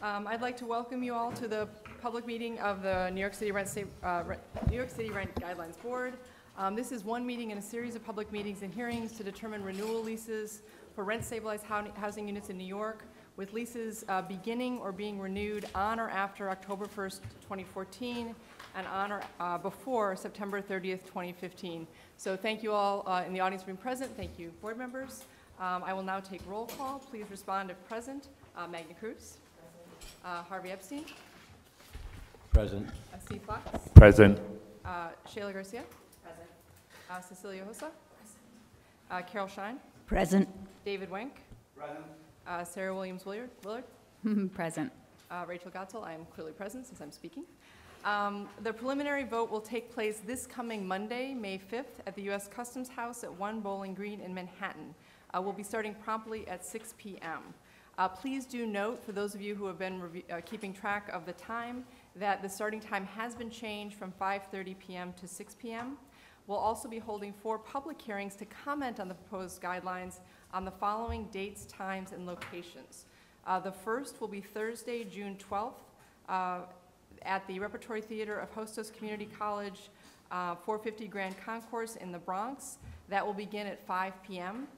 I'd like to welcome you all to the public meeting of the New York City Rent Guidelines Board. This is one meeting in a series of public meetings and hearings to determine renewal leases for rent-stabilized housing units in New York, with leases beginning or being renewed on or after October 1st, 2014, and on or before September 30th, 2015. So thank you all in the audience for being present. Thank you, board members. I will now take roll call. Please respond if present. Magna Cruz. Harvey Epstein. Present. Steve Fox. Present. Shayla Garcia. Present. Cecilia Hossa. Present. Carol Shine. Present. David Wenk. Present. Sarah Williams Willard. Present. Rachel Gotzel. I am clearly present since I'm speaking. The preliminary vote will take place this coming Monday, May 5th, at the U.S. Customs House at 1 Bowling Green in Manhattan. We'll be starting promptly at 6 p.m. Please do note, for those of you who have been keeping track of the time, that the starting time has been changed from 5:30 p.m. to 6 p.m. We'll also be holding 4 public hearings to comment on the proposed guidelines on the following dates, times, and locations. The first will be Thursday, June 12th, at the Repertory Theater of Hostos Community College, 450 Grand Concourse in the Bronx. That will begin at 5 p.m.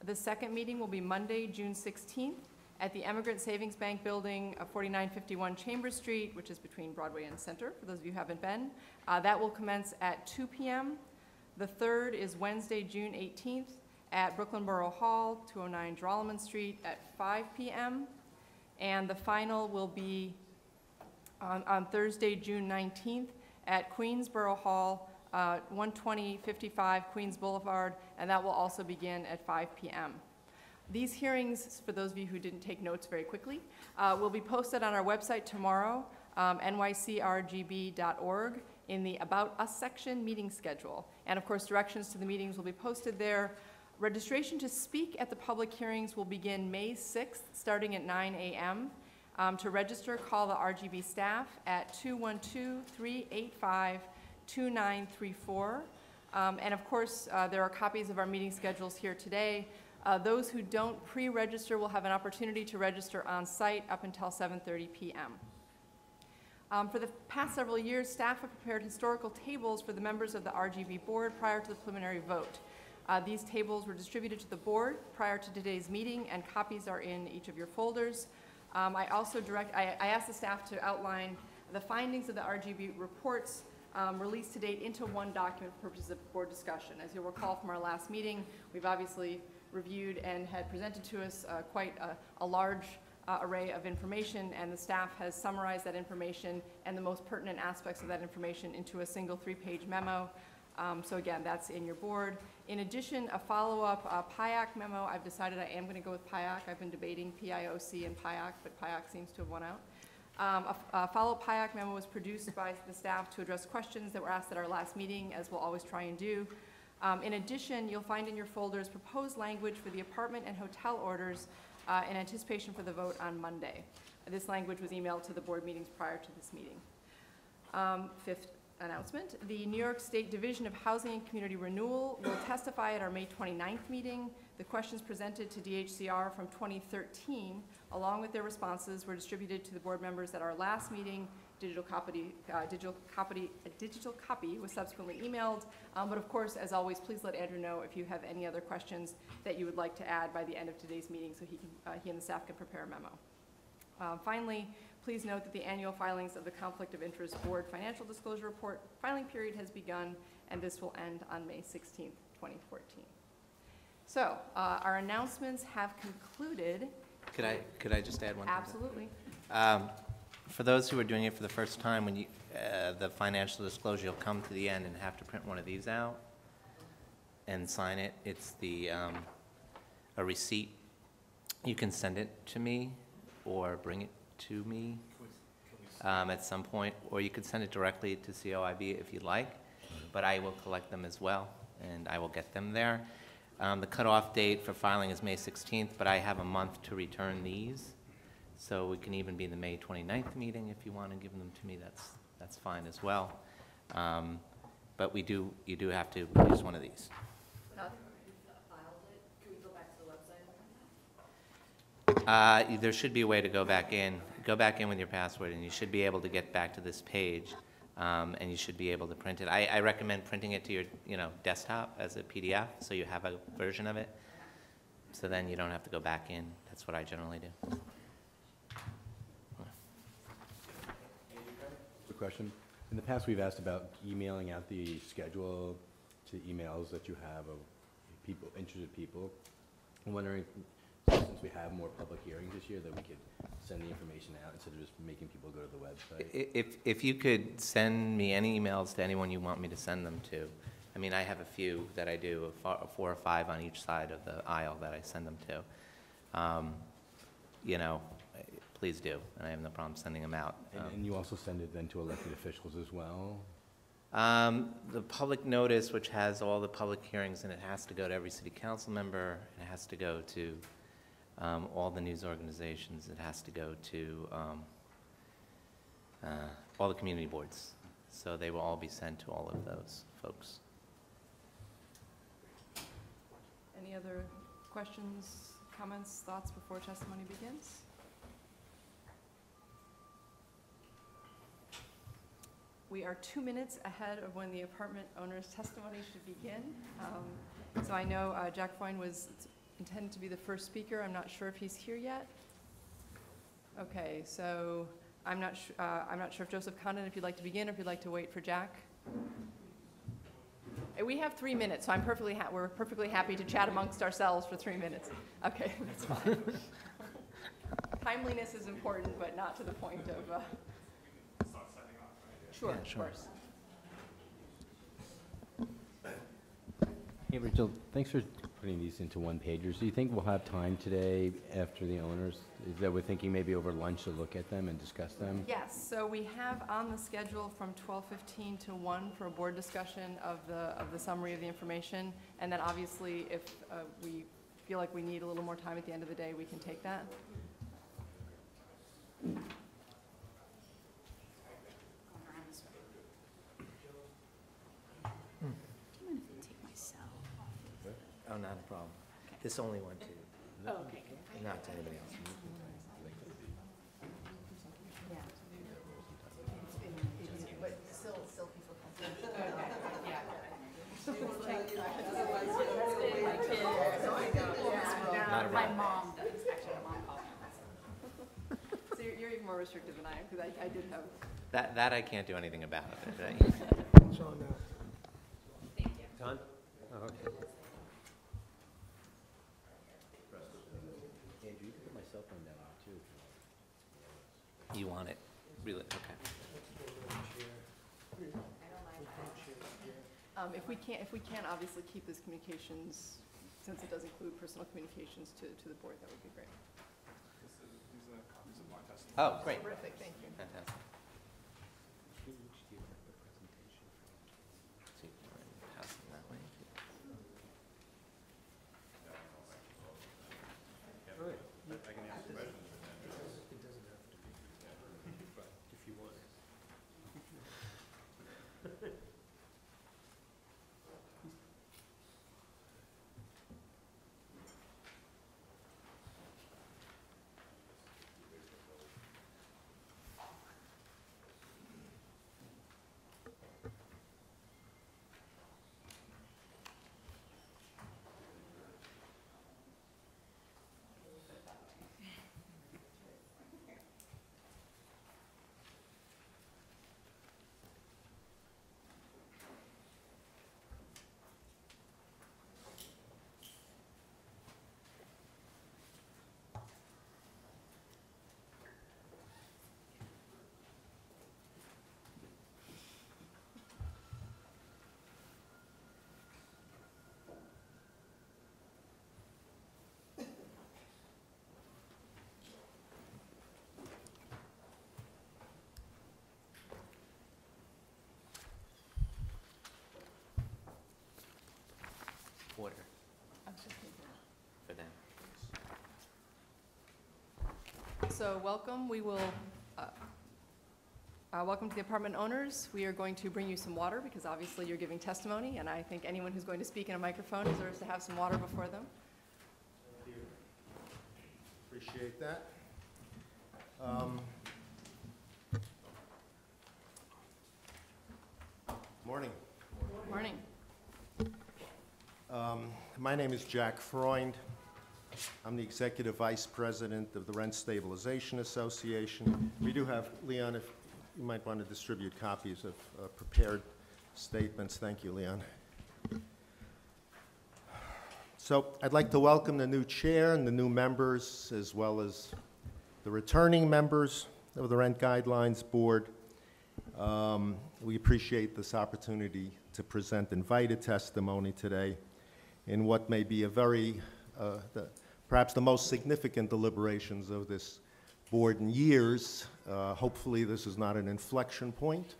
The second meeting will be Monday, June 16th, at the Emigrant Savings Bank Building, 4951 Chambers Street, which is between Broadway and Center, for those of you who haven't been. That will commence at 2 p.m. The third is Wednesday, June 18th, at Brooklyn Borough Hall, 209 Drollman Street, at 5 p.m. And the final will be on Thursday, June 19th, at Queensborough Hall, 12055 Queens Boulevard, and that will also begin at 5 p.m. These hearings, for those of you who didn't take notes very quickly, will be posted on our website tomorrow, nycrgb.org, in the About Us section, meeting schedule. And of course, directions to the meetings will be posted there. Registration to speak at the public hearings will begin May 6th, starting at 9 a.m. To register, call the RGB staff at 212-385-2934. And of course, there are copies of our meeting schedules here today. Those who don't pre-register will have an opportunity to register on site up until 7:30 p.m. For the past several years, staff have prepared historical tables for the members of the RGB board prior to the preliminary vote. These tables were distributed to the board prior to today's meeting, and copies are in each of your folders. I asked the staff to outline the findings of the RGB reports released to date into one document for purposes of board discussion. As you'll recall from our last meeting, we've obviously reviewed and had presented to us quite a large array of information, and the staff has summarized that information and the most pertinent aspects of that information into a single 3-page memo. So again, that's in your board. In addition, a follow-up PIAC memo. I've decided I am going to go with PIAC. I've been debating PIOC and PIAC, but PIAC seems to have won out. A follow-up PIAC memo was produced by the staff to address questions that were asked at our last meeting, as we'll always try and do. In addition, you'll find in your folders proposed language for the apartment and hotel orders in anticipation for the vote on Monday. This language was emailed to the board meetings prior to this meeting. Fifth announcement, the New York State Division of Housing and Community Renewal will testify at our May 29th meeting. The questions presented to DHCR from 2013, along with their responses, were distributed to the board members at our last meeting. A digital copy was subsequently emailed. But of course, as always, please let Andrew know if you have any other questions that you would like to add by the end of today's meeting, so he and the staff can prepare a memo. Finally, please note that the annual filings of the Conflict of Interest Board Financial Disclosure Report filing period has begun, and this will end on May 16th, 2014. So our announcements have concluded. Could I just add one thing? Absolutely. For those who are doing it for the first time, when you the financial disclosure, you'll come to the end and have to print one of these out and sign it. It's the a receipt. You can send it to me or bring it to me at some point, or you could send it directly to COIB if you'd like, but I will collect them as well, and I will get them there. The cutoff date for filing is May 16th, but I have a month to return these. So we can even be the May 29th meeting if you want to give them to me. That's fine as well. But you do have to use one of these. Can we go back to the website? There should be a way to go back in. go back in with your password, and you should be able to get back to this page, and you should be able to print it. I recommend printing it to your, desktop as a PDF, so you have a version of it. So then you don't have to go back in. That's what I generally do. Quick question. In the past, we've asked about emailing out the schedule to emails that you have of people, interested people. I'm wondering, since we have more public hearings this year, that we could send the information out instead of just making people go to the website. If you could send me any emails to anyone you want me to send them to. I mean, I have a few that I do, 4 or 5 on each side of the aisle that I send them to. Please do, and I have no problem sending them out. And you also send it then to elected officials as well? The public notice, which has all the public hearings, and it has to go to every city council member, it has to go to all the news organizations, it has to go to all the community boards. So they will all be sent to all of those folks. Any other questions, comments, thoughts before testimony begins? We are 2 minutes ahead of when the apartment owner's testimony should begin. So I know Jack Freund was intended to be the first speaker. I'm not sure if he's here yet. Okay, so I'm not sure if Joseph Condon, if you'd like to begin, or if you'd like to wait for Jack. We have 3 minutes, so we're perfectly happy to chat amongst ourselves for 3 minutes. Okay, that's fine. Timeliness is important, but not to the point of. Sure, Yeah, of sure. course. Hey, Rachel, thanks for putting these into one-pagers. Do you think we'll have time today after the owners? Is that we're thinking maybe over lunch to look at them and discuss them? Yes, so we have on the schedule from 12:15 to 1 for a board discussion of the summary of the information. And then obviously, if we feel like we need a little more time at the end of the day, we can take that. Oh, not a problem. This only went to, Okay. not to anybody else. But still people Not a My problem. mom does, actually, my mom called me. So you're even more restrictive than I am, because I did have. That I can't do anything about it, right? Thank you. Done? Oh, okay. Andrew, you can put my cell phone down there, too. You want it? Really? Okay. If we can obviously keep this communications, since it does include personal communications to the board, that would be great. These are copies of my testimony. Oh, great. Terrific, thank you. Fantastic. See, pass them that way. I can answer questions. If you want. Order for them. So welcome, we will, welcome to the apartment owners. We are going to bring you some water, because obviously you're giving testimony, and I think anyone who's going to speak in a microphone deserves to have some water before them. Appreciate that. Morning. Morning. My name is Jack Freund. I'm the Executive Vice President of the Rent Stabilization Association. We do have, Leon, if you might want to distribute copies of prepared statements. Thank you, Leon. So I'd like to welcome the new chair and the new members, as well as the returning members of the Rent Guidelines Board. We appreciate this opportunity to present invited testimony today in what may be a very, perhaps the most significant deliberations of this board in years. Hopefully this is not an inflection point.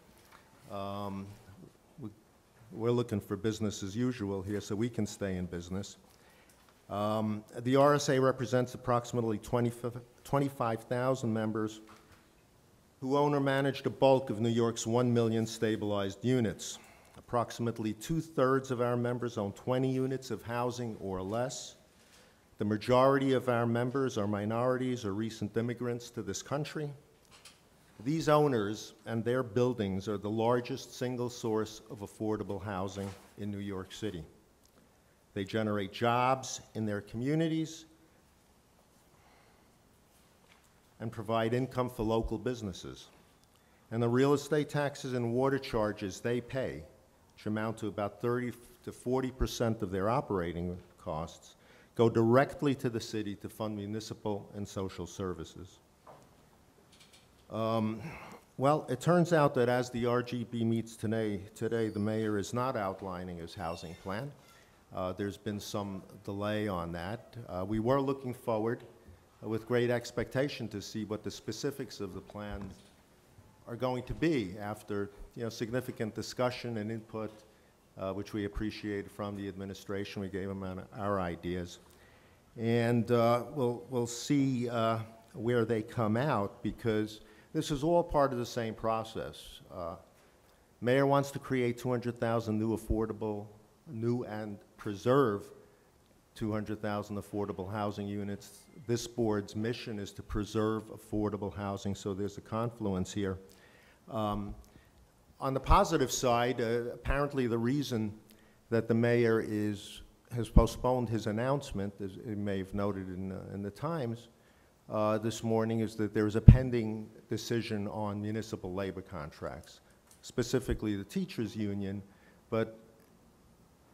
We're looking for business as usual here so we can stay in business. The RSA represents approximately 25,000 members who own or manage the bulk of New York's 1 million stabilized units. Approximately 2/3 of our members own 20 units of housing or less. The majority of our members are minorities or recent immigrants to this country. These owners and their buildings are the largest single source of affordable housing in New York City. They generate jobs in their communities and provide income for local businesses. And the real estate taxes and water charges they pay, which amount to about 30 to 40% of their operating costs, go directly to the city to fund municipal and social services. Well, it turns out that as the RGB meets today, the mayor is not outlining his housing plan. There's been some delay on that. We were looking forward with great expectation to see what the specifics of the plan are going to be after significant discussion and input, which we appreciated from the administration. We gave them our ideas. And we'll see where they come out, because this is all part of the same process. Mayor wants to create 200,000 new and preserve 200,000 affordable housing units. This board's mission is to preserve affordable housing, so there's a confluence here. On the positive side, apparently the reason that the mayor has postponed his announcement, as you may have noted in the Times this morning, is that there is a pending decision on municipal labor contracts, specifically the teachers' union, but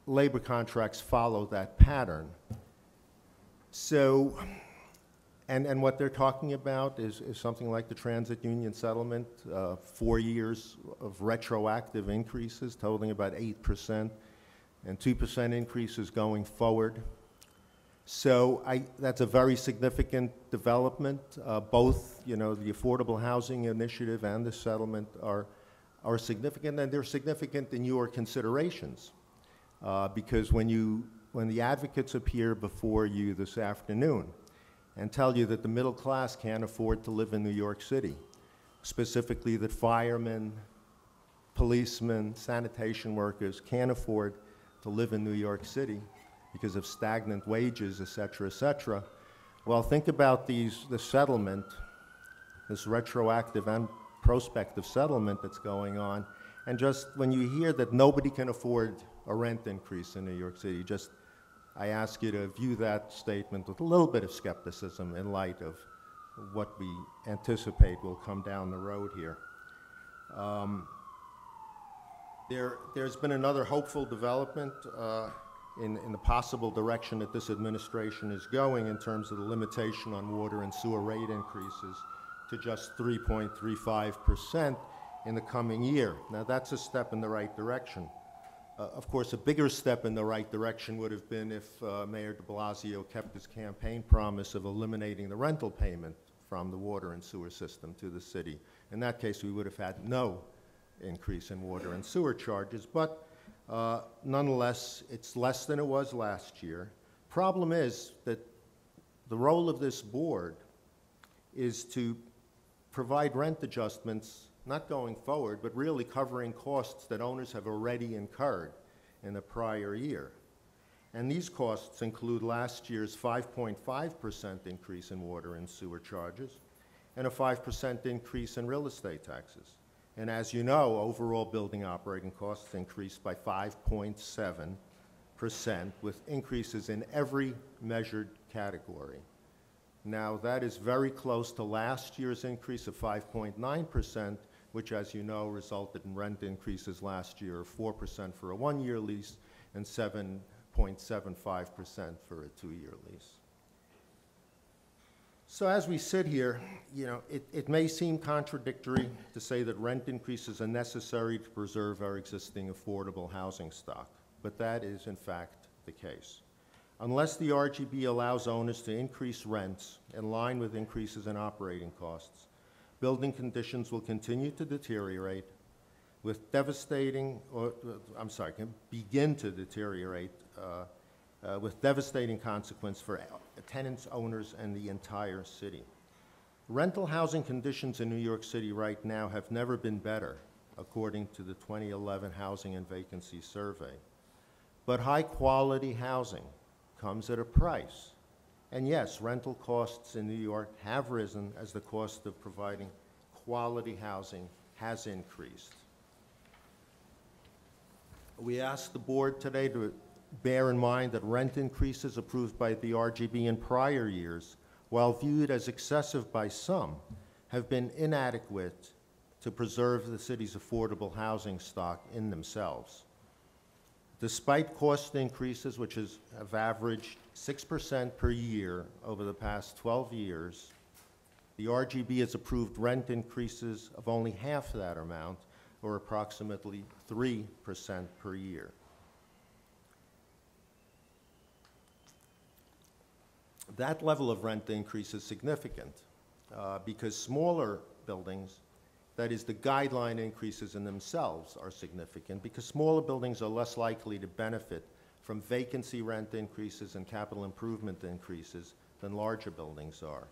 labor contracts follow that pattern. So, and what they're talking about is something like the transit union settlement, 4 years of retroactive increases totaling about 8%, and 2% increases going forward. So that's a very significant development. Both, the Affordable Housing Initiative and the settlement are significant, and they're significant in your considerations. Because when the advocates appear before you this afternoon and tell you that the middle class can't afford to live in New York City, specifically that firemen, policemen, sanitation workers can't afford to live in New York City because of stagnant wages, et cetera, well, think about the settlement, this retroactive and prospective settlement that's going on, and just when you hear that nobody can afford a rent increase in New York City, I ask you to view that statement with a little bit of skepticism in light of what we anticipate will come down the road here. There's been another hopeful development in the possible direction that this administration is going in terms of the limitation on water and sewer rate increases to just 3.35% in the coming year. Now, that's a step in the right direction. Of course, a bigger step in the right direction would have been if Mayor de Blasio kept his campaign promise of eliminating the rental payment from the water and sewer system to the city. In that case, we would have had no increase in water and sewer charges, but nonetheless, it's less than it was last year. Problem is that the role of this board is to provide rent adjustments, not going forward, but really covering costs that owners have already incurred in the prior year. And these costs include last year's 5.5% increase in water and sewer charges, and a 5% increase in real estate taxes. And as you know, overall building operating costs increased by 5.7%, with increases in every measured category. Now, that is very close to last year's increase of 5.9%, which, as you know, resulted in rent increases last year of 4% for a one-year lease and 7.75% for a two-year lease. So as we sit here, it may seem contradictory to say that rent increases are necessary to preserve our existing affordable housing stock, but that is in fact the case. Unless the RGB allows owners to increase rents in line with increases in operating costs, building conditions will continue to deteriorate with begin to deteriorate with devastating consequence for tenants, owners, and the entire city. Rental housing conditions in New York City right now have never been better, according to the 2011 Housing and Vacancy Survey. But high-quality housing comes at a price. And yes, rental costs in New York have risen as the cost of providing quality housing has increased. We asked the board today to bear in mind that rent increases approved by the RGB in prior years, while viewed as excessive by some, have been inadequate to preserve the city's affordable housing stock in themselves. Despite cost increases, which have averaged 6% per year over the past 12 years, the RGB has approved rent increases of only half that amount, or approximately 3% per year. That level of rent increase is significant because smaller buildings, that is, the guideline increases in themselves are significant because smaller buildings are less likely to benefit from vacancy rent increases and capital improvement increases than larger buildings are.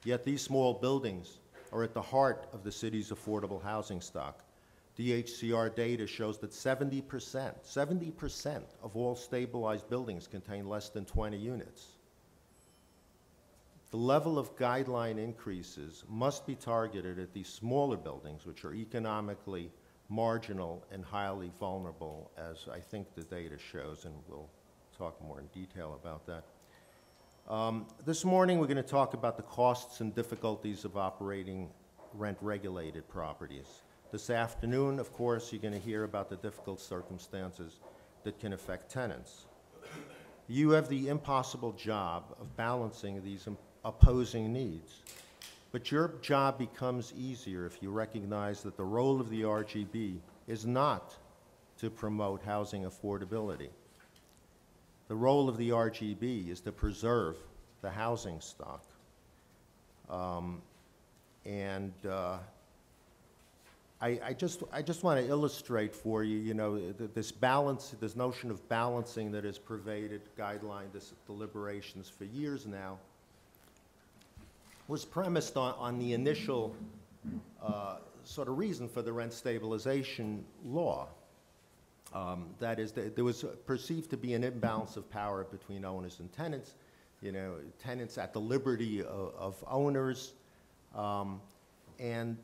Yet these small buildings are at the heart of the city's affordable housing stock. DHCR data shows that 70% of all stabilized buildings contain less than 20 units. The level of guideline increases must be targeted at these smaller buildings, which are economically marginal and highly vulnerable, as I think the data shows, and we'll talk more in detail about that. This morning, we're going to talk about the costs and difficulties of operating rent-regulated properties. This afternoon, of course, you're going to hear about the difficult circumstances that can affect tenants. You have the impossible job of balancing these opposing needs. But your job becomes easier if you recognize that the role of the RGB is not to promote housing affordability. The role of the RGB is to preserve the housing stock. I just want to illustrate for you, this balance, this notion of balancing that has pervaded guideline deliberations for years now, was premised on the initial sort of reason for the rent stabilization law. That is, there was perceived to be an imbalance of power between owners and tenants, tenants at the liberty of owners. And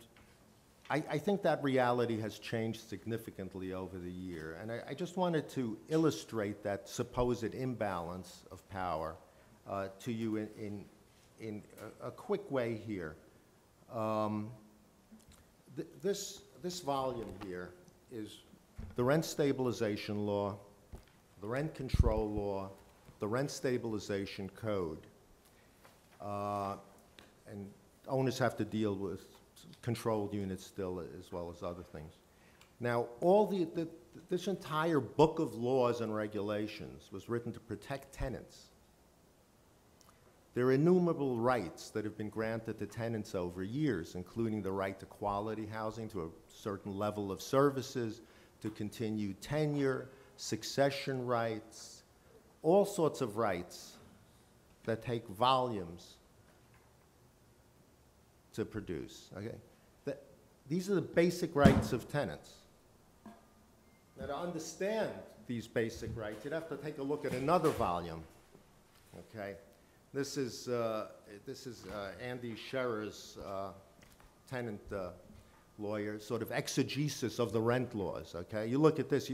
I think that reality has changed significantly over the year. And I just wanted to illustrate that supposed imbalance of power to you in a quick way here. This volume here is the rent stabilization law, the rent control law, the rent stabilization code. And owners have to deal with controlled units still as well as other things. Now, this entire book of laws and regulations was written to protect tenants. There are innumerable rights that have been granted to tenants over years, including the right to quality housing, to a certain level of services, to continued tenure, succession rights, all sorts of rights that take volumes to produce. Okay? These are the basic rights of tenants. Now, to understand these basic rights, you'd have to take a look at another volume. Okay? This is Andy Scherer's tenant lawyer, sort of exegesis of the rent laws, okay? You look at this,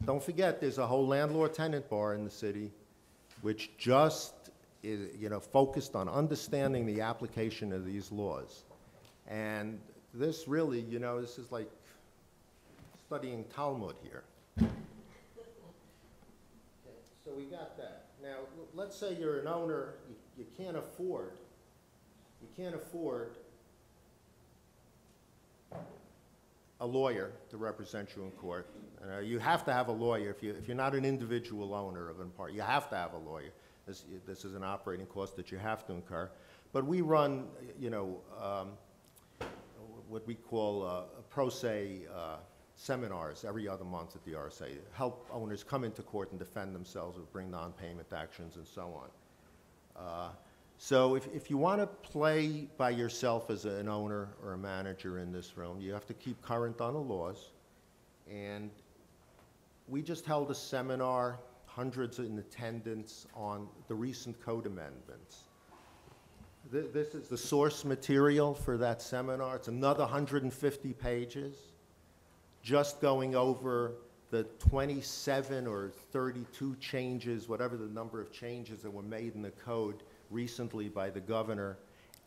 don't forget, there's a whole landlord-tenant bar in the city which just is, focused on understanding the application of these laws. And this really, this is like studying Talmud here. So we got that. Now, let's say you're an owner, you can't afford a lawyer to represent you in court. You have to have a lawyer if you're not an individual owner of an apartment. You have to have a lawyer. This is an operating cost that you have to incur. But we run, what we call pro se seminars every other month at the RSA, help owners come into court and defend themselves or bring non-payment actions and so on. So if you want to play by yourself as an owner or a manager in this room, you have to keep current on the laws. And we just held a seminar, hundreds in attendance, on the recent code amendments. This is the source material for that seminar. It's another 150 pages, just going over the 27 or 32 changes, whatever the number of changes that were made in the code recently by the governor.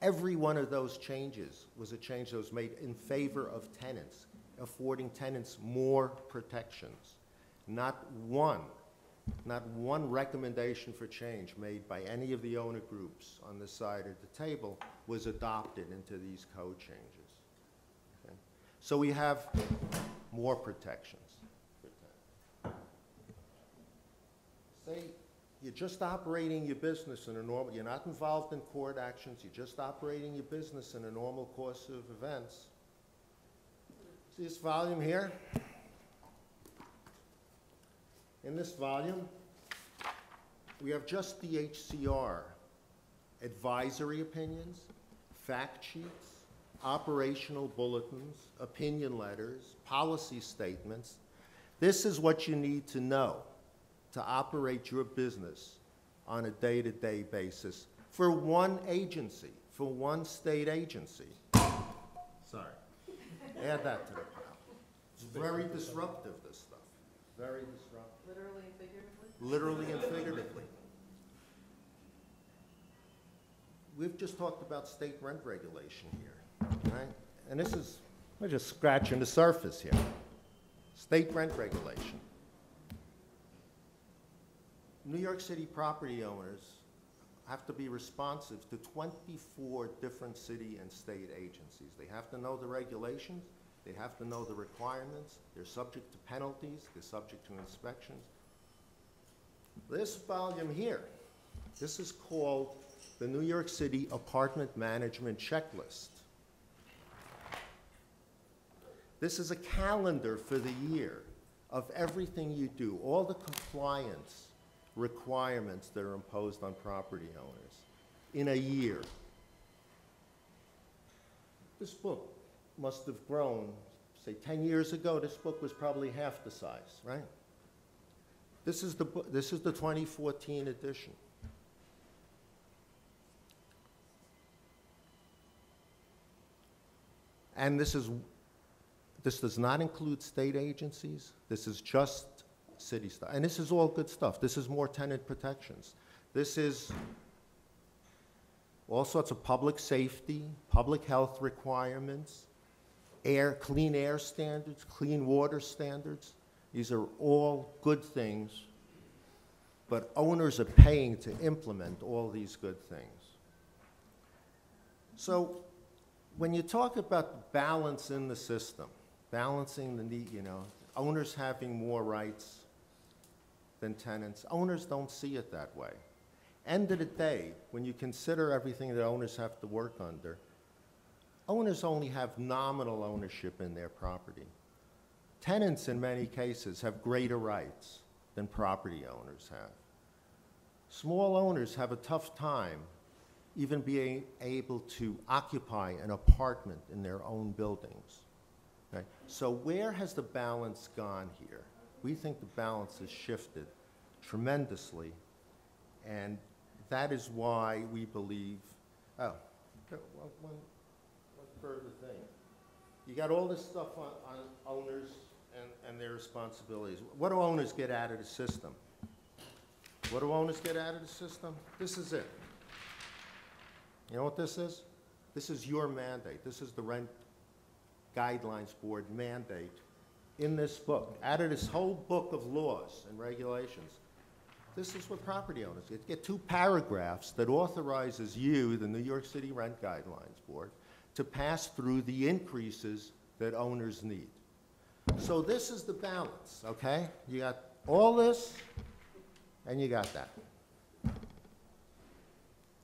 Every one of those changes was a change that was made in favor of tenants, affording tenants more protections. Not one recommendation for change made by any of the owner groups on this side of the table was adopted into these code changes. Okay? So we have more protections. Say you're just operating your business in a normal, you're not involved in court actions, you're just operating your business in a normal course of events. See this volume here? In this volume, we have just the HCR, advisory opinions, fact sheets, operational bulletins, opinion letters, policy statements. This is what you need to know to operate your business on a day-to-day basis for one agency, for one state agency. Sorry. Add that to the pile. It's very disruptive, this stuff. Very disruptive. Literally and figuratively? Literally and figuratively. We've just talked about state rent regulation here, right? And this is, we're just scratching the surface here. State rent regulation. New York City property owners have to be responsive to 24 different city and state agencies. They have to know the regulations, they have to know the requirements, they're subject to penalties, they're subject to inspections. This volume here, this is called the New York City Apartment Management Checklist. This is a calendar for the year of everything you do, all the compliance requirements that are imposed on property owners in a year. This book must have grown, say 10 years ago, this book was probably half the size, right? This is the 2014 edition. And this does not include state agencies. This is just city stuff. And this is all good stuff. This is more tenant protections. This is all sorts of public safety, public health requirements, clean air standards, clean water standards. These are all good things, but owners are paying to implement all these good things. So when you talk about balance in the system, balancing the need, owners having more rights than tenants, owners don't see it that way. End of the day, when you consider everything that owners have to work under, owners only have nominal ownership in their property. Tenants, in many cases, have greater rights than property owners have. Small owners have a tough time even being able to occupy an apartment in their own buildings. Okay? So where has the balance gone here? We think the balance has shifted tremendously, and that is why we believe, one further thing. You got all this stuff on owners and their responsibilities. What do owners get out of the system? What do owners get out of the system? This is it. You know what this is? This is your mandate. This is the Rent Guidelines Board mandate in this book. Out of this whole book of laws and regulations, this is what property owners get 2 paragraphs that authorizes you, the New York City Rent Guidelines Board, to pass through the increases that owners need. So this is the balance, okay? You got all this, and you got that.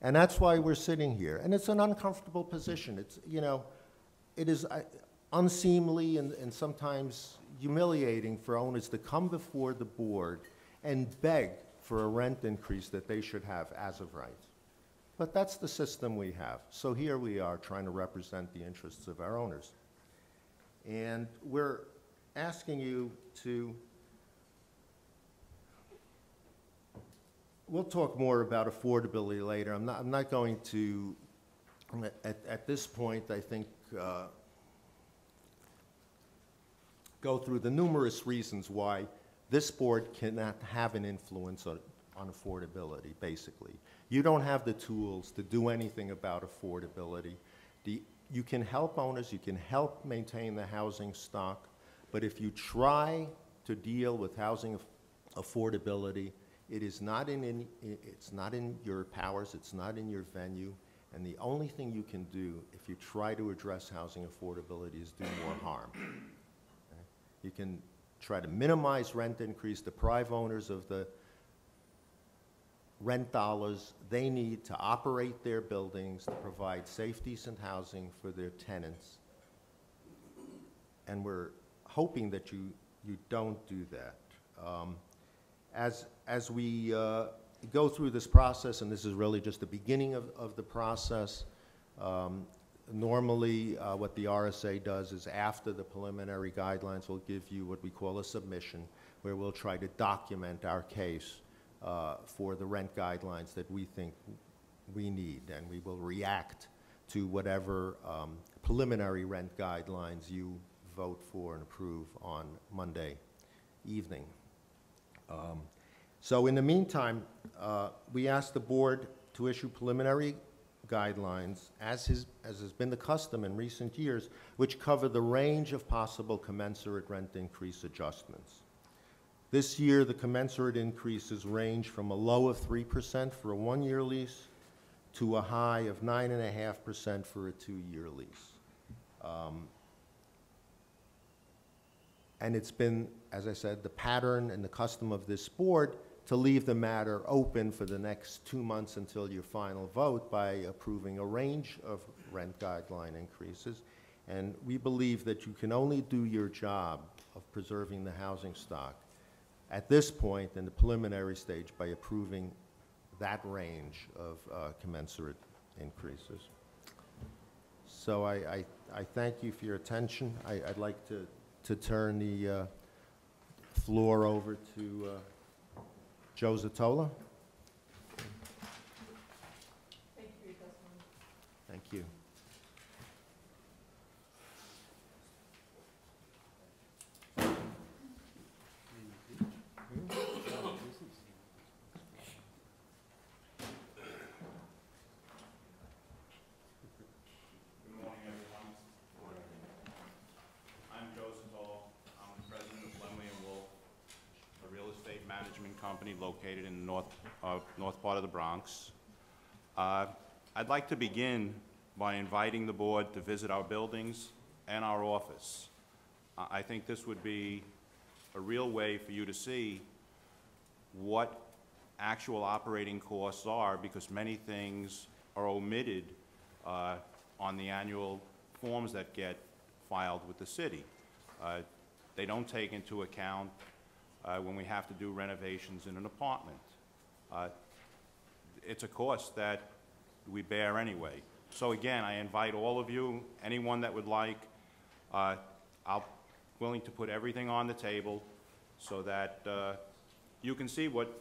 And that's why we're sitting here. And it's an uncomfortable position. It's, you know, it is unseemly and sometimes humiliating for owners to come before the board and beg for a rent increase that they should have as of right. But that's the system we have. So here we are trying to represent the interests of our owners. And we're asking you to, we'll talk more about affordability later. I'm not going to, at this point, I think, go through the numerous reasons why this board cannot have an influence on affordability, basically. You don't have the tools to do anything about affordability. You can help owners, you can help maintain the housing stock, but if you try to deal with housing affordability, it's not in your powers, it's not in your venue, and the only thing you can do if you try to address housing affordability is do more harm. Okay? You can try to minimize rent increase, deprive owners of the rent dollars they need to operate their buildings, to provide safe, decent housing for their tenants. And we're hoping that you don't do that. As we go through this process, and this is really just the beginning of the process, normally what the RSA does is after the preliminary guidelines, we'll give you what we call a submission, where we'll try to document our case for the rent guidelines that we think we need, and we will react to whatever preliminary rent guidelines you vote for and approve on Monday evening. So in the meantime, we asked the board to issue preliminary guidelines, as has been the custom in recent years, which cover the range of possible commensurate rent increase adjustments. This year, the commensurate increases range from a low of 3% for a 1-year lease to a high of 9.5% for a 2-year lease. And it's been, as I said, the pattern and the custom of this board to leave the matter open for the next 2 months until your final vote by approving a range of rent guideline increases. And we believe that you can only do your job of preserving the housing stock at this point in the preliminary stage by approving that range of commensurate increases. So I thank you for your attention. I'd like to turn the floor over to Joe Zitolo. Thank you for your testimony. Thank you. Good morning, everyone. I'm Joe Zitolo. I'm the president of Lemley & Wolf, a real estate management company located in the north part of the Bronx. I'd like to begin by inviting the board to visit our buildings and our office. I think this would be a real way for you to see what actual operating costs are, because many things are omitted on the annual forms that get filed with the city. They don't take into account when we have to do renovations in an apartment. It's a cost that we bear anyway. So again, I invite all of you, anyone that would like, I'm willing to put everything on the table so that you can see what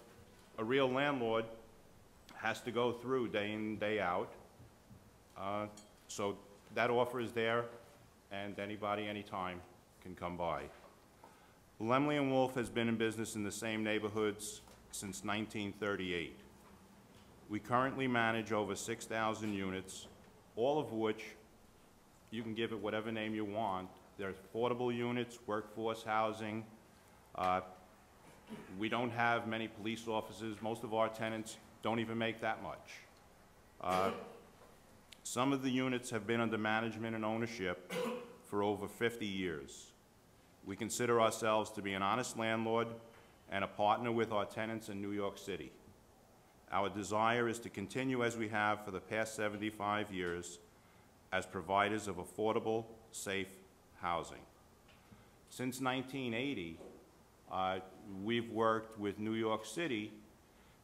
a real landlord has to go through day in, day out. So that offer is there, and anybody, anytime, can come by. Lemley and Wolff has been in business in the same neighborhoods since 1938. We currently manage over 6,000 units, all of which you can give it whatever name you want. They're affordable units, workforce housing. We don't have many police officers. Most of our tenants don't even make that much. Some of the units have been under management and ownership for over 50 years. We consider ourselves to be an honest landlord and a partner with our tenants in New York City. Our desire is to continue as we have for the past 75 years as providers of affordable, safe housing. Since 1980, we've worked with New York City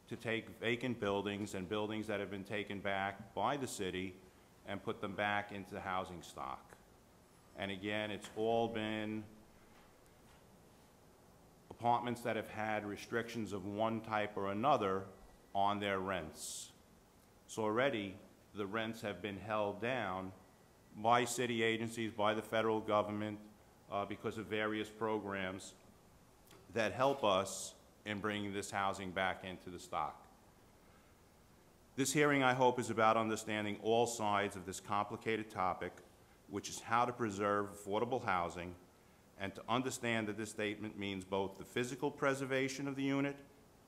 to take vacant buildings and buildings that have been taken back by the city and put them back into housing stock. And again, it's all been apartments that have had restrictions of one type or another on their rents. So already, the rents have been held down by city agencies, by the federal government, because of various programs that help us in bringing this housing back into the stock. This hearing, I hope, is about understanding all sides of this complicated topic, which is how to preserve affordable housing, and to understand that this statement means both the physical preservation of the unit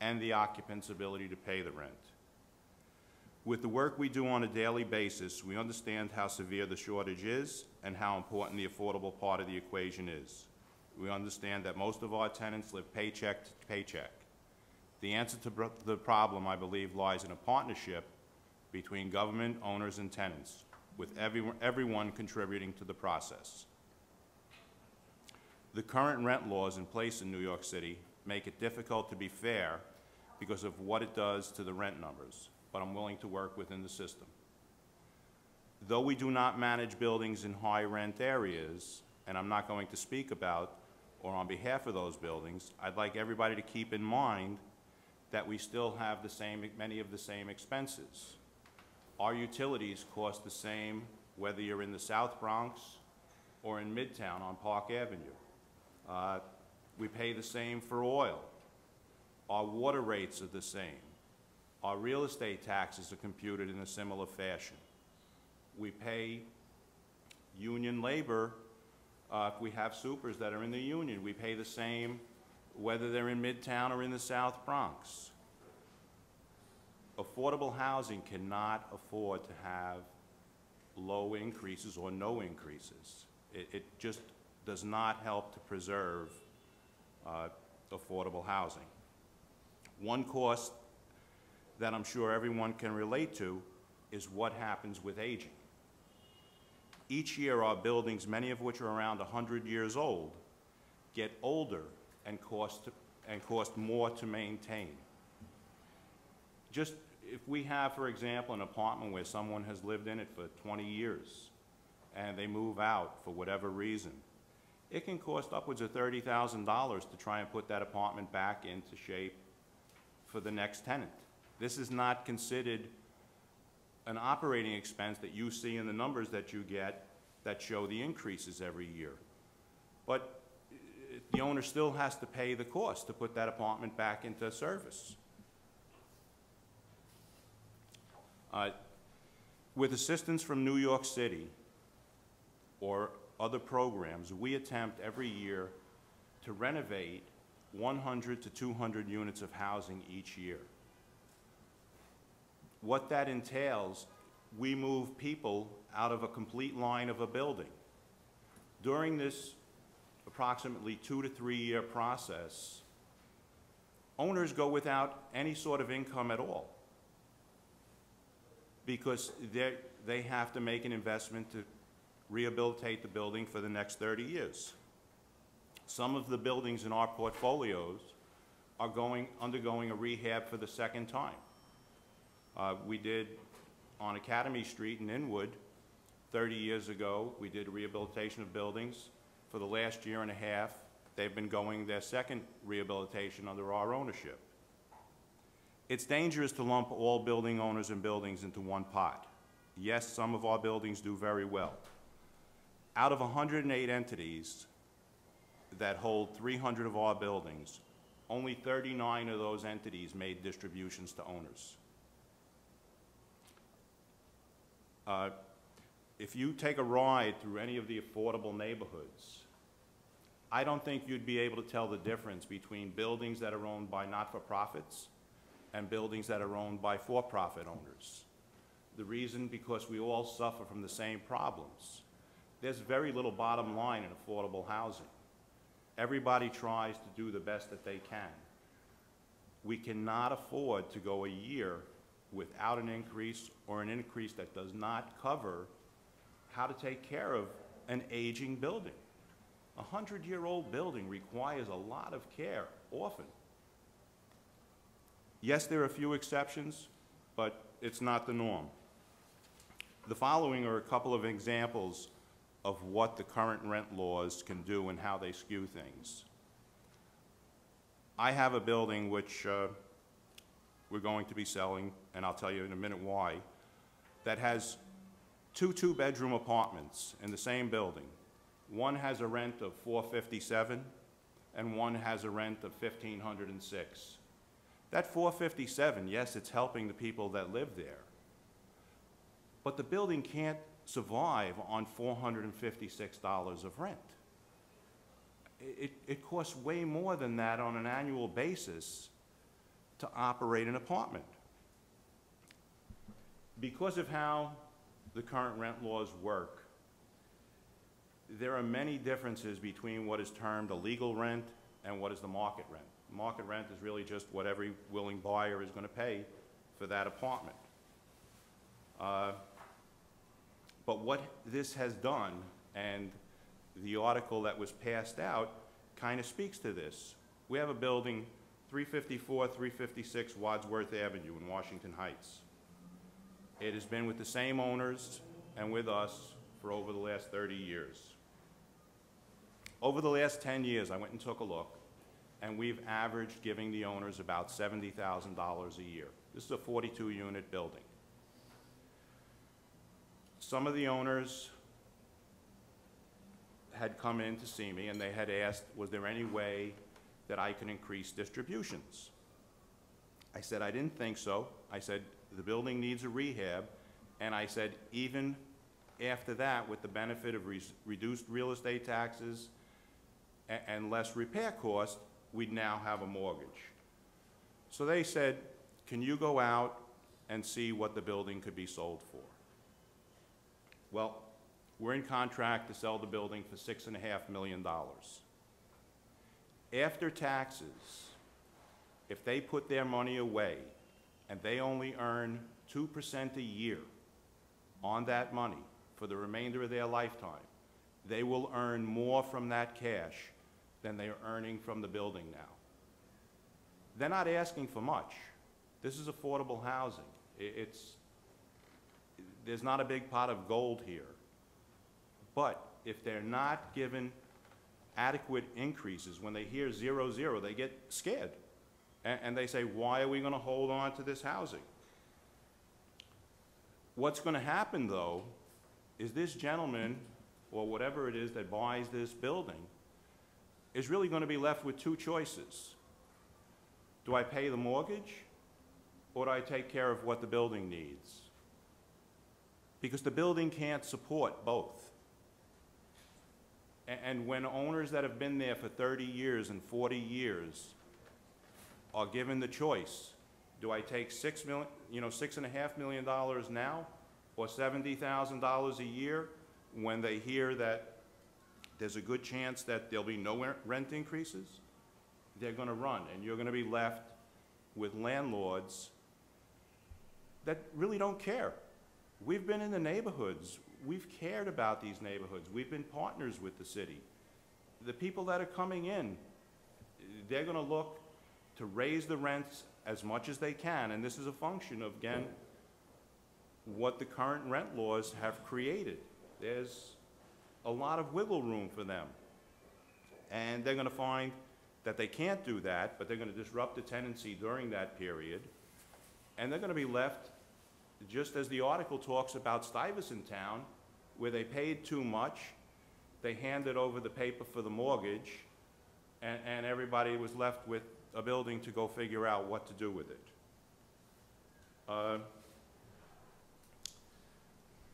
and the occupant's ability to pay the rent. With the work we do on a daily basis, we understand how severe the shortage is and how important the affordable part of the equation is. We understand that most of our tenants live paycheck to paycheck. The answer to the problem, I believe, lies in a partnership between government, owners, and tenants, with everyone contributing to the process. The current rent laws in place in New York City make it difficult to be fair because of what it does to the rent numbers, but I'm willing to work within the system. Though we do not manage buildings in high rent areas, and I'm not going to speak about or on behalf of those buildings, I'd like everybody to keep in mind that we still have many of the same expenses. Our utilities cost the same whether you're in the South Bronx or in Midtown on Park Avenue. We pay the same for oil. Our water rates are the same. Our real estate taxes are computed in a similar fashion. We pay union labor if we have supers that are in the union. We pay the same whether they're in Midtown or in the South Bronx. Affordable housing cannot afford to have low increases or no increases. It just does not help to preserve affordable housing. One cost that I'm sure everyone can relate to is what happens with aging. Each year, our buildings, many of which are around 100 years old, get older and cost more to maintain. Just if we have, for example, an apartment where someone has lived in it for 20 years and they move out for whatever reason, it can cost upwards of $30,000 to try and put that apartment back into shape for the next tenant. This is not considered an operating expense that you see in the numbers that you get that show the increases every year. But the owner still has to pay the cost to put that apartment back into service. With assistance from New York City or other programs, we attempt every year to renovate 100 to 200 units of housing each year. What that entails, we move people out of a complete line of a building. During this approximately 2 to 3 year process, owners go without any sort of income at all because they have to make an investment to rehabilitate the building for the next 30 years. Some of the buildings in our portfolios are undergoing a rehab for the second time. We did on Academy Street in Inwood 30 years ago, we did rehabilitation of buildings. For the last year and a half, they've been going their second rehabilitation under our ownership. It's dangerous to lump all building owners and buildings into one pot. Yes, some of our buildings do very well. Out of 108 entities that hold 300 of our buildings, only 39 of those entities made distributions to owners. If you take a ride through any of the affordable neighborhoods, I don't think you'd be able to tell the difference between buildings that are owned by not-for-profits and buildings that are owned by for-profit owners. The reason, because we all suffer from the same problems. There's very little bottom line in affordable housing. Everybody tries to do the best that they can. We cannot afford to go a year without an increase or an increase that does not cover how to take care of an aging building. A 100-year-old building requires a lot of care, often. Yes, there are a few exceptions, but it's not the norm. The following are a couple of examples of what the current rent laws can do and how they skew things. I have a building which we're going to be selling, and I'll tell you in a minute why, that has two two-bedroom apartments in the same building. One has a rent of $457, and one has a rent of $1,506. That $457, yes, it's helping the people that live there, but the building can't survive on $456 of rent. It costs way more than that on an annual basis to operate an apartment. Because of how the current rent laws work, there are many differences between what is termed a legal rent and what is the market rent. Market rent is really just what every willing buyer is going to pay for that apartment. But what this has done, and the article that was passed out kind of speaks to this. We have a building, 354, 356 Wadsworth Avenue in Washington Heights. It has been with the same owners and with us for over the last 30 years. Over the last 10 years, I went and took a look, and we've averaged giving the owners about $70,000 a year. This is a 42-unit building. Some of the owners had come in to see me, and they had asked, was there any way that I could increase distributions? I said, I didn't think so. I said, the building needs a rehab, and I said, even after that, with the benefit of reduced real estate taxes and less repair costs, we'd now have a mortgage. So they said, can you go out and see what the building could be sold for? Well, we're in contract to sell the building for $6.5 million. After taxes, if they put their money away and they only earn 2% a year on that money for the remainder of their lifetime, they will earn more from that cash than they are earning from the building now. They're not asking for much. This is affordable housing. There's not a big pot of gold here. But if they're not given adequate increases, when they hear 0, 0, they get scared. And they say, why are we going to hold on to this housing? What's going to happen, though, is this gentleman, or whatever it is that buys this building, is really going to be left with two choices. Do I pay the mortgage, or do I take care of what the building needs? Because the building can't support both. And when owners that have been there for 30 years and 40 years are given the choice, do I take $6.5 million now, or $70,000 a year, when they hear that there's a good chance that there'll be no rent increases, they're going to run, and you're going to be left with landlords that really don't care. We've been in the neighborhoods. We've cared about these neighborhoods. We've been partners with the city. The people that are coming in, they're going to look to raise the rents as much as they can, and this is a function of, again, what the current rent laws have created. There's a lot of wiggle room for them, and they're going to find that they can't do that, but they're going to disrupt the tenancy during that period, and they're going to be left just as the article talks about Stuyvesant Town, where they paid too much, they handed over the paper for the mortgage, and everybody was left with a building to go figure out what to do with it.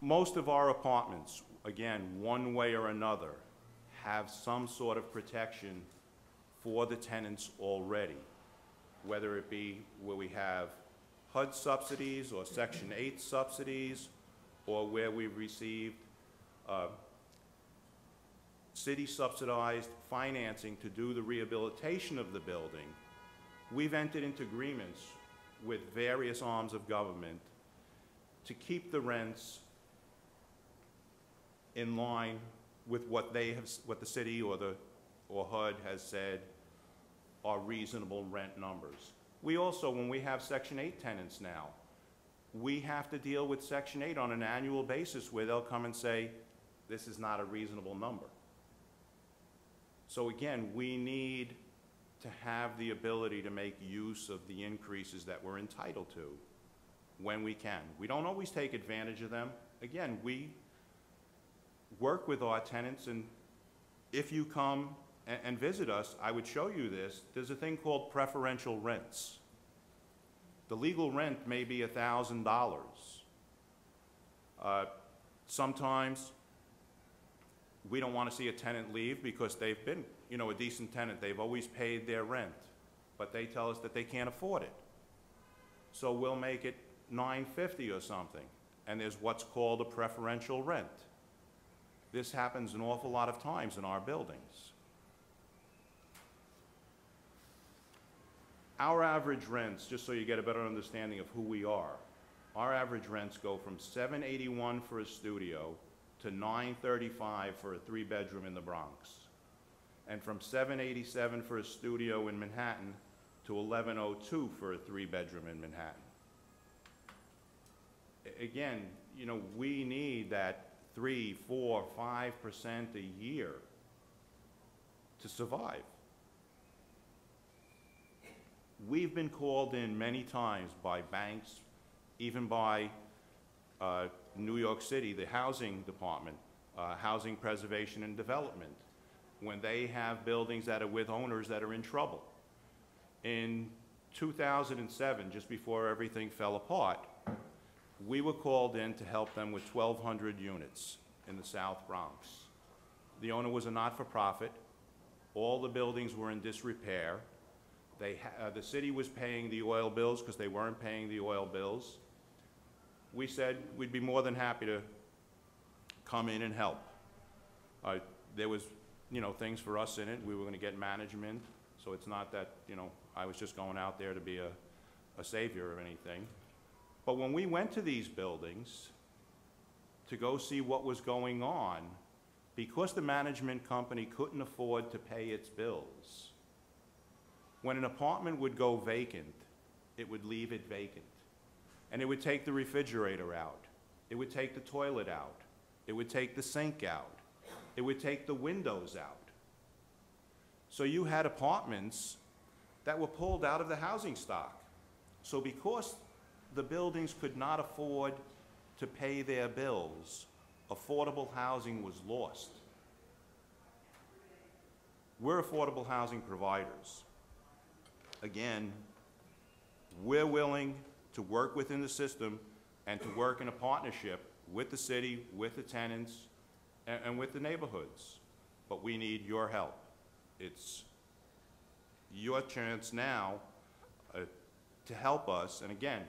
Most of our apartments, again, one way or another, have some sort of protection for the tenants already, whether it be where we have HUD subsidies or Section 8 subsidies, or where we've received city-subsidized financing to do the rehabilitation of the building. We've entered into agreements with various arms of government to keep the rents in line with what they have, what the city or HUD has said are reasonable rent numbers. We also, when we have Section 8 tenants now, we have to deal with Section 8 on an annual basis where they'll come and say, this is not a reasonable number. So again, we need to have the ability to make use of the increases that we're entitled to when we can. We don't always take advantage of them. Again, we work with our tenants, and if you come and visit us, I would show you this. There's a thing called preferential rents. The legal rent may be $1,000. Sometimes we don't want to see a tenant leave because they've been, you know, a decent tenant. They've always paid their rent, but they tell us that they can't afford it. So we'll make it $950 or something, and there's what's called a preferential rent. This happens an awful lot of times in our buildings. Our average rents, just so you get a better understanding of who we are, our average rents go from $781 for a studio to $935 for a 3-bedroom in the Bronx, and from $787 for a studio in Manhattan to $1102 for a 3-bedroom in Manhattan. Again, you know, we need that 3, 4, 5% a year to survive. We've been called in many times by banks, even by New York City, the housing department, housing preservation and development, when they have buildings that are with owners that are in trouble. In 2007, just before everything fell apart, we were called in to help them with 1,200 units in the South Bronx. The owner was a not-for-profit. All the buildings were in disrepair. The city was paying the oil bills because they weren't paying the oil bills. We said we'd be more than happy to come in and help. There was, you know, things for us in it. We were going to get management, so it's not that, you know, I was just going out there to be a savior or anything. But when we went to these buildings to go see what was going on, because the management company couldn't afford to pay its bills, when an apartment would go vacant, it would leave it vacant. And it would take the refrigerator out. It would take the toilet out. It would take the sink out. It would take the windows out. So you had apartments that were pulled out of the housing stock. So because the buildings could not afford to pay their bills, affordable housing was lost. We're affordable housing providers. Again, we're willing to work within the system and to work in a partnership with the city, with the tenants, and with the neighborhoods. But we need your help. It's your chance now to help us. And again,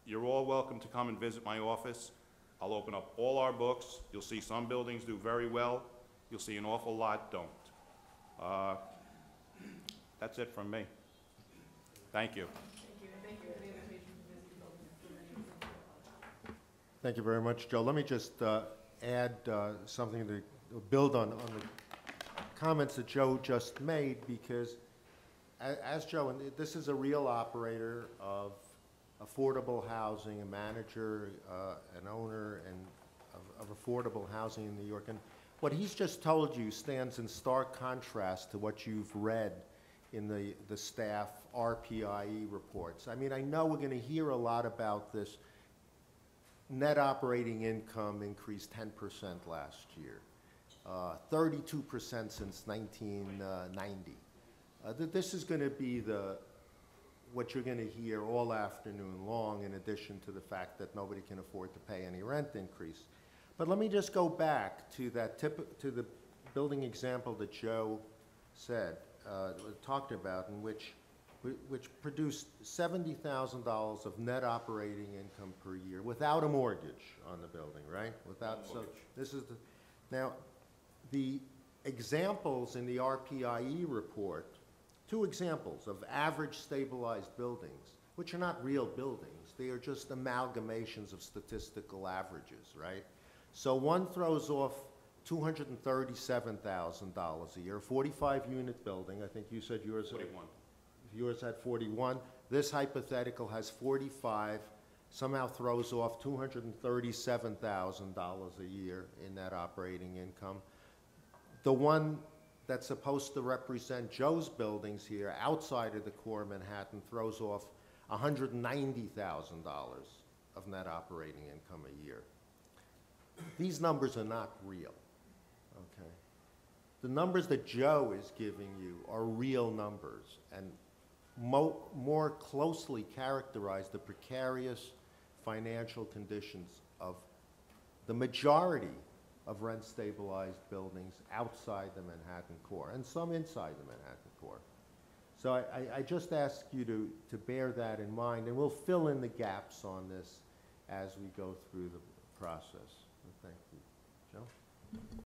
you're all welcome to come and visit my office. I'll open up all our books. You'll see some buildings do very well. You'll see an awful lot don't. That's it from me. Thank you. Thank you, and thank you for the invitation to visit the building. Thank you very much, Joe. Let me just add something to build on the comments that Joe just made, because as Joe, and this is a real operator of affordable housing, a manager, an owner, and of affordable housing in New York. And what he's just told you stands in stark contrast to what you've read in the staff RPIE reports. I mean, I know we're going to hear a lot about this net operating income increased 10% last year, 32% since 1990. This is going to be what you're going to hear all afternoon long, in addition to the fact that nobody can afford to pay any rent increase. But let me just go back to to the building example that Joe said, talked about, in which produced $70,000 of net operating income per year without a mortgage on the building, right? Without, so this is now the examples in the RPIE report. Two examples of average stabilized buildings, which are not real buildings. They are just amalgamations of statistical averages, right? So one throws off $237,000 a year, 45-unit building. I think you said yours. 41. Yours had 41. This hypothetical has 45. Somehow throws off $237,000 a year in net operating income. The one that's supposed to represent Joe's buildings here outside of the core Manhattan throws off $190,000 of net operating income a year. These numbers are not real, okay? The numbers that Joe is giving you are real numbers and more closely characterize the precarious financial conditions of the majority of rent-stabilized buildings outside the Manhattan core, and some inside the Manhattan core. So I just ask you to bear that in mind, and we'll fill in the gaps on this as we go through the process. Thank you. Joe?